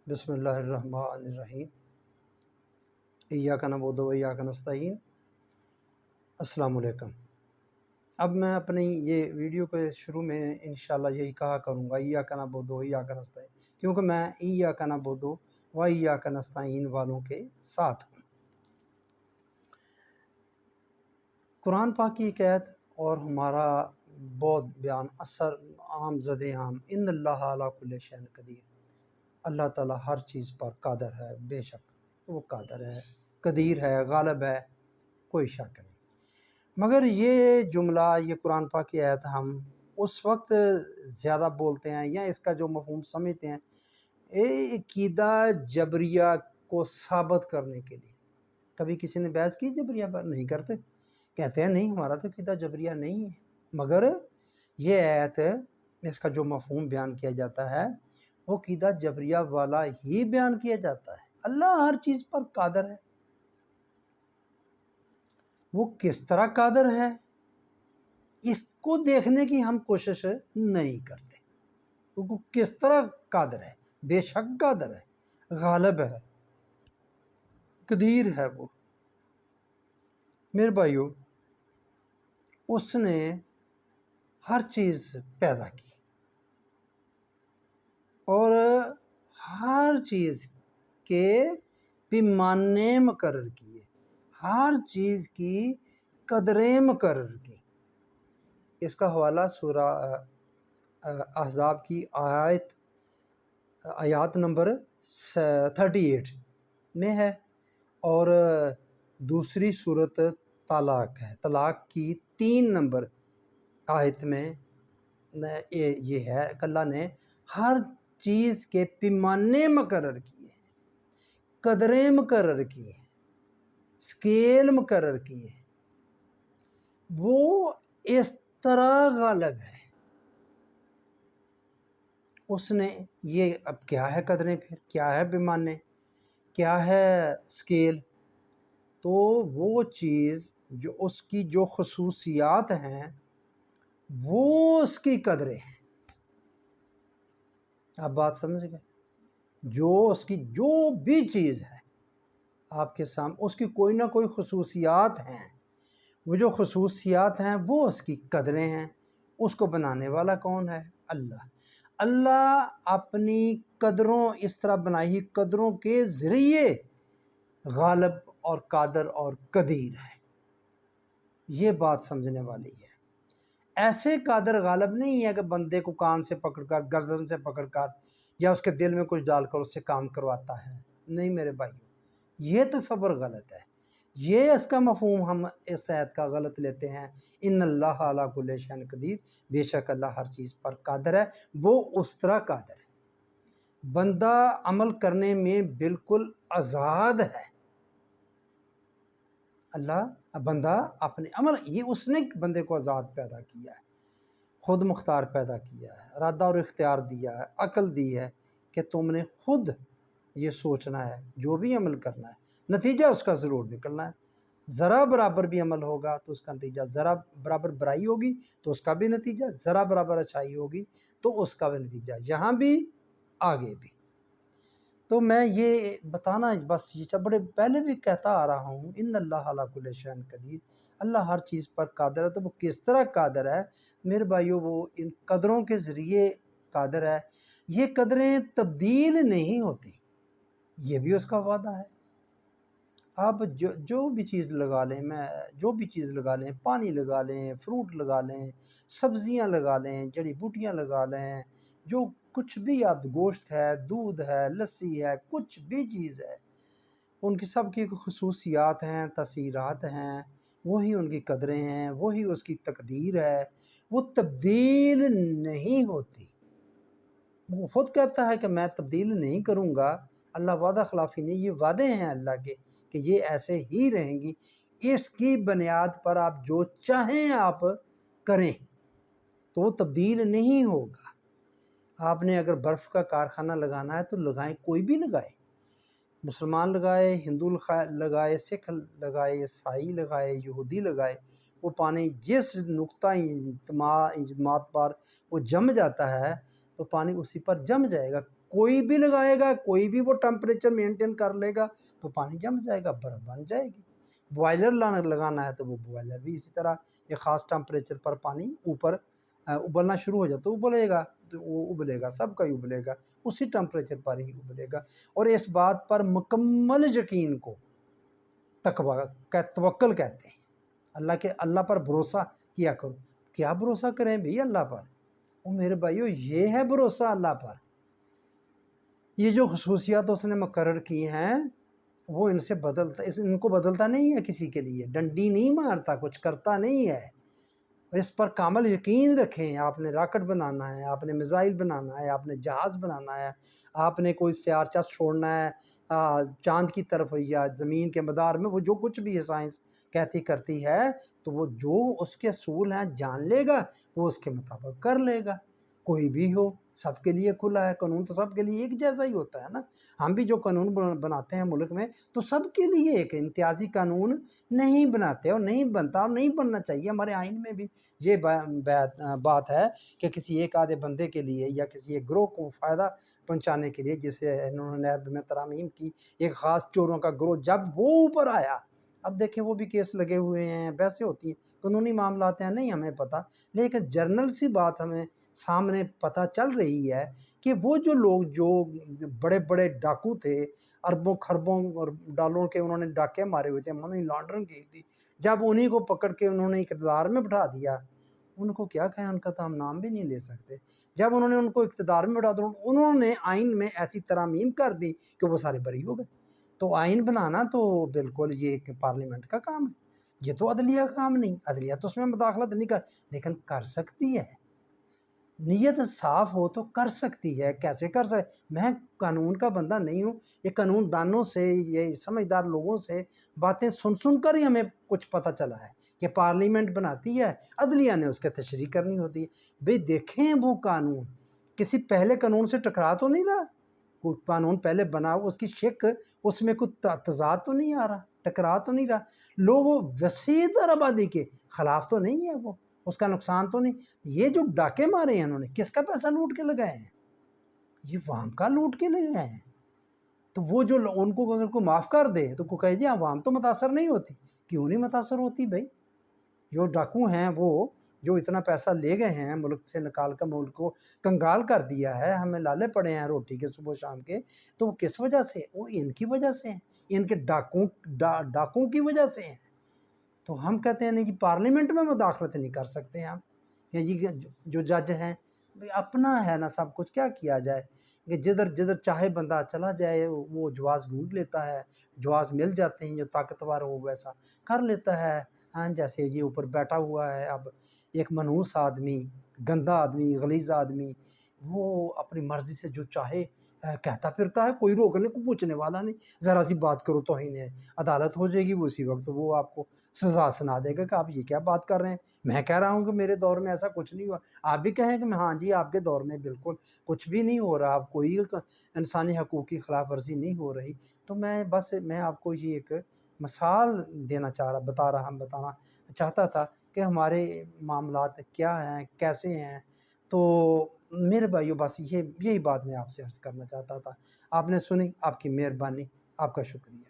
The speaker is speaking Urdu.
بسم اللہ الرحمن الرحیم۔ ایاک نعبد و ایاک نستعین۔ السلام علیکم۔ اب میں اپنی یہ ویڈیو کے شروع میں انشاءاللہ یہی کہا کروں گا ایاک نعبد و ایاک نستعین، کیونکہ میں ایاک نعبد و ایاک نستعین والوں کے ساتھ ہوں۔ قرآن پاک کی ایک آیت اور ہمارا بہت بیان اثر عام زد عام، ان اللہ علی کل شیء قدیر، اللہ تعالیٰ ہر چیز پر قادر ہے، بے شک وہ قادر ہے، قدیر ہے، غالب ہے، کوئی شک نہیں۔ مگر یہ جملہ، یہ قرآن پاک کی آیت ہم اس وقت زیادہ بولتے ہیں یا اس کا جو مفہوم سمجھتے ہیں عقیدہ جبریہ کو ثابت کرنے کے لیے۔ کبھی کسی نے بحث کی جبریہ پر؟ نہیں کرتے، کہتے ہیں نہیں ہمارا تو عقیدہ جبریہ نہیں ہے۔ مگر یہ آیت، اس کا جو مفہوم بیان کیا جاتا ہے وہ عقیدہ جبریہ والا ہی بیان کیا جاتا ہے۔ اللہ ہر چیز پر قادر ہے۔ وہ کس طرح قادر ہے اس کو دیکھنے کی ہم کوشش نہیں کرتے۔ وہ کس طرح قادر ہے؟ بے شک قادر ہے، غالب ہے، قدیر ہے وہ۔ میرے بھائیو، اس نے ہر چیز پیدا کی اور ہر چیز کے پیمانے مقرر کیے، ہر چیز کی قدریں مقرر کی۔ اس کا حوالہ سورہ احزاب کی آیات نمبر 38 میں ہے، اور دوسری صورت طلاق ہے، طلاق کی 3 نمبر آیت میں یہ ہے کہ اللہ نے ہر چیز کے پیمانے مقرر کیے ہیں، قدریں مقرر کی ہیں، اسکیل مقرر کیے ہیں۔ وہ اس طرح غالب ہے۔ اس نے یہ، اب کیا ہے قدریں، پھر کیا ہے پیمانے، کیا ہے اسکیل؟ تو وہ چیز جو اس کی جو خصوصیات ہیں وہ اس کی قدریں ہیں۔ آپ بات سمجھ گئے؟ جو اس کی جو بھی چیز ہے آپ کے سامنے، اس کی کوئی نہ کوئی خصوصیات ہیں۔ وہ جو خصوصیات ہیں وہ اس کی قدریں ہیں۔ اس کو بنانے والا کون ہے؟ اللہ۔ اللہ اپنی قدروں اس طرح بنائی، قدروں کے ذریعے غالب اور قادر اور قدیر ہے۔ یہ بات سمجھنے والی ہے۔ ایسے قادر غالب نہیں ہے کہ بندے کو کان سے پکڑ کر، گردن سے پکڑ کر، یا اس کے دل میں کچھ ڈال کر اس سے کام کرواتا ہے۔ نہیں میرے بھائیو، یہ تصور غلط ہے۔ یہ اس کا مفہوم ہم اس آیت کا غلط لیتے ہیں، ان اللہ علی کل شیء قدیر، بے شک اللہ ہر چیز پر قادر ہے۔ وہ اس طرح قادر ہے، بندہ عمل کرنے میں بالکل آزاد ہے۔ اللہ بندہ اپنے عمل، یہ اس نے بندے کو آزاد پیدا کیا ہے، خود مختار پیدا کیا ہے، ارادہ اور اختیار دیا ہے، عقل دی ہے کہ تم نے خود یہ سوچنا ہے، جو بھی عمل کرنا ہے نتیجہ اس کا ضرور نکلنا ہے۔ ذرا برابر بھی عمل ہوگا تو اس کا نتیجہ، ذرا برابر برائی ہوگی تو اس کا بھی نتیجہ، ذرا برابر اچھائی ہوگی تو اس کا بھی نتیجہ، یہاں بھی آگے بھی۔ تو میں یہ بتانا بس یہ بڑے پہلے بھی کہتا آ رہا ہوں، ان اللہ علی کل شیء قدیر، اللہ ہر چیز پر قادر ہے۔ تو وہ کس طرح قادر ہے میرے بھائیو؟ وہ ان قدروں کے ذریعے قادر ہے۔ یہ قدریں تبدیل نہیں ہوتی، یہ بھی اس کا وعدہ ہے۔ آپ جو بھی چیز لگا لیں، جو بھی چیز لگا لیں، پانی لگا لیں، فروٹ لگا لیں، سبزیاں لگا لیں، جڑی بوٹیاں لگا لیں، جو کچھ بھی، آپ گوشت ہے، دودھ ہے، لسی ہے، کچھ بھی چیز ہے، ان کی سب کی خصوصیات ہیں، تاثیرات ہیں، وہی ان کی قدریں ہیں، وہی اس کی تقدیر ہے۔ وہ تبدیل نہیں ہوتی۔ وہ خود کہتا ہے کہ میں تبدیل نہیں کروں گا۔ اللہ وعدہ خلافی نہیں، یہ وعدے ہیں اللہ کے کہ یہ ایسے ہی رہیں گی۔ اس کی بنیاد پر آپ جو چاہیں آپ کریں تو وہ تبدیل نہیں ہوگا۔ آپ نے اگر برف کا کارخانہ لگانا ہے تو لگائیں، کوئی بھی لگائے، مسلمان لگائے، ہندو لگائے، سکھ لگائے، عیسائی لگائے، یہودی لگائے، وہ پانی جس نقطہ انجماد پر وہ جم جاتا ہے تو پانی اسی پر جم جائے گا، کوئی بھی لگائے گا، کوئی بھی وہ ٹمپریچر مینٹین کر لے گا تو پانی جم جائے گا، برف بن جائے گی۔ بوائلر لگانا ہے تو وہ بوائلر بھی اسی طرح ایک خاص ٹمپریچر پر پانی اوپر ابلنا شروع ہو جائے تو ابلے گا، تو وہ ابلے گا، سب کا ہی ابلے گا، اسی ٹمپریچر پر ہی ابلے گا۔ اور اس بات پر مکمل یقین کو توکل کہتے ہیں۔ اللہ پر بھروسہ کیا کرو۔ کیا بھروسہ کریں بھی اللہ پر؟ وہ میرے بھائیو یہ ہے بھروسہ اللہ پر۔ یہ جو خصوصیات اس نے مقرر کی ہیں وہ ان کو بدلتا نہیں ہے کسی کے لیے، ڈنڈی نہیں مارتا، کچھ کرتا نہیں ہے۔ اس پر کامل یقین رکھیں۔ آپ نے راکٹ بنانا ہے، آپ نے میزائل بنانا ہے، آپ نے جہاز بنانا ہے، آپ نے کوئی سیار چست چھوڑنا ہے چاند کی طرف یا زمین کے مدار میں، وہ جو کچھ بھی ہے سائنس کہتی کرتی ہے، تو وہ جو اس کے اصول ہیں جان لے گا، وہ اس کے مطابق کر لے گا۔ کوئی بھی ہو، سب کے لیے کھلا ہے قانون، تو سب کے لیے ایک جیسا ہی ہوتا ہے نا۔ ہم بھی جو قانون بناتے ہیں ملک میں تو سب کے لیے ایک امتیازی قانون نہیں بناتے، اور نہیں بنتا، اور نہیں بننا چاہیے۔ ہمارے آئین میں بھی یہ بات ہے کہ کسی ایک آدھے بندے کے لیے یا کسی ایک گروہ کو فائدہ پہنچانے کے لیے، جسے انہوں نے نیب میں ترامیم کی، ایک خاص چوروں کا گروہ جب وہ اوپر آیا، اب دیکھیں وہ بھی کیس لگے ہوئے ہیں، بحثیں ہوتی ہیں، قانونی معاملات ہیں، نہیں ہمیں پتہ، لیکن جرنل سی بات ہمیں سامنے پتہ چل رہی ہے کہ وہ جو لوگ جو بڑے بڑے ڈاکو تھے، اربوں خربوں اور ڈالروں کے انہوں نے ڈاکے مارے ہوئے تھے، منی لانڈرنگ کی تھی، جب انہی کو پکڑ کے انہوں نے اقتدار میں بٹھا دیا، ان کو کیا کہیں، ان کا تو ہم نام بھی نہیں لے سکتے۔ جب انہوں نے ان کو اقتدار میں بٹھا دیا، انہوں نے آئین میں ایسی ترامیم کر دی کہ وہ سارے بری ہو گئے۔ تو آئین بنانا تو بالکل یہ ایک پارلیمنٹ کا کام ہے، یہ تو عدلیہ کا کام نہیں، عدلیہ تو اس میں مداخلت نہیں لیکن کر سکتی ہے، نیت صاف ہو تو کر سکتی ہے۔ کیسے کر سکتے؟ میں قانون کا بندہ نہیں ہوں، یہ قانون دانوں سے، یہ سمجھدار لوگوں سے باتیں سن کر ہی ہمیں کچھ پتہ چلا ہے کہ پارلیمنٹ بناتی ہے، عدلیہ نے اس کے تشریح کرنی ہوتی ہے۔ بھئی دیکھیں وہ قانون کسی پہلے قانون سے ٹکرا تو نہیں رہا، کوئی قانون پہلے بنا ہو اس کی شک، اس میں کوئی تضاد تو نہیں آ رہا، ٹکرا تو نہیں رہا، لوگوں وسیع تر آبادی کے خلاف تو نہیں ہے، وہ اس کا نقصان تو نہیں۔ یہ جو ڈاکے مارے ہیں انہوں نے کس کا پیسہ لوٹ کے لگائے ہیں؟ یہ عوام کا لوٹ کے لگائے ہیں۔ تو وہ جو ان کو اگر کوئی معاف کر دے تو کوئی کہے جی عوام تو متاثر نہیں ہوتی، کیوں نہیں متاثر ہوتی بھائی؟ جو ڈاکو ہیں وہ جو اتنا پیسہ لے گئے ہیں ملک سے نکال کر ملک کو کنگال کر دیا ہے، ہمیں لالے پڑے ہیں روٹی کے صبح شام کے، تو وہ کس وجہ سے؟ وہ ان کی وجہ سے ہیں، ان کے ڈاکوں کی وجہ سے ہیں۔ تو ہم کہتے ہیں نہیں جی پارلیمنٹ میں مداخلت نہیں کر سکتے ہم، یا جی جو جج ہیں اپنا ہے نا سب کچھ، کیا کیا جائے کہ جدھر چاہے بندہ چلا جائے، وہ جواز ڈھونڈ لیتا ہے، جواز مل جاتے ہیں، جو طاقتور ہو ویسا کر لیتا ہے۔ ہاں جیسے یہ اوپر بیٹھا ہوا ہے اب ایک منحوس آدمی، گندا آدمی، غلیظ آدمی، وہ اپنی مرضی سے جو چاہے کہتا پھرتا ہے، کوئی روکنے کو پوچھنے والا نہیں، ذرا سی بات کرو توہین عدالت ہو جائے گی، وہ اسی وقت وہ آپ کو سزا سنا دے گا کہ آپ یہ کیا بات کر رہے ہیں، میں کہہ رہا ہوں کہ میرے دور میں ایسا کچھ نہیں ہوا، آپ بھی کہیں کہ ہاں جی آپ کے دور میں بالکل کچھ بھی نہیں ہو رہا، کوئی انسانی حقوق کی خلاف ورزی نہیں ہو رہی۔ تو میں آپ کو یہ ایک مثال بتانا چاہتا تھا کہ ہمارے معاملات کیا ہیں، کیسے ہیں۔ تو میرے بھائیو بس یہی بات میں آپ سے عرض کرنا چاہتا تھا، آپ نے سنی، آپ کی مہربانی، آپ کا شکریہ۔